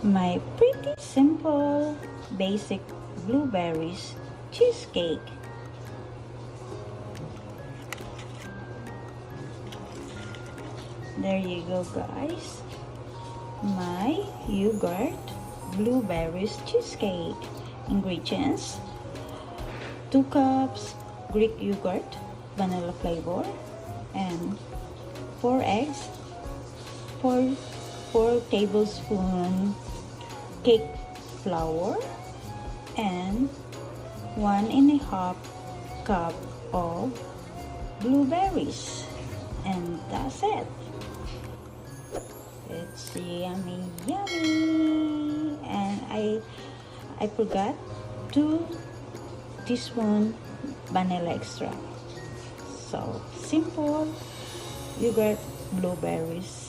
my pretty simple basic blueberries cheesecake. There you go, guys. My yogurt blueberries cheesecake. Ingredients: 2 cups Greek yogurt, vanilla flavor, and 4 eggs, 4 tablespoons cake flour, and 1.5 cup of blueberries. And that's it. It's yummy, yummy. And I forgot 2 teaspoons vanilla extract. So simple yogurt blueberries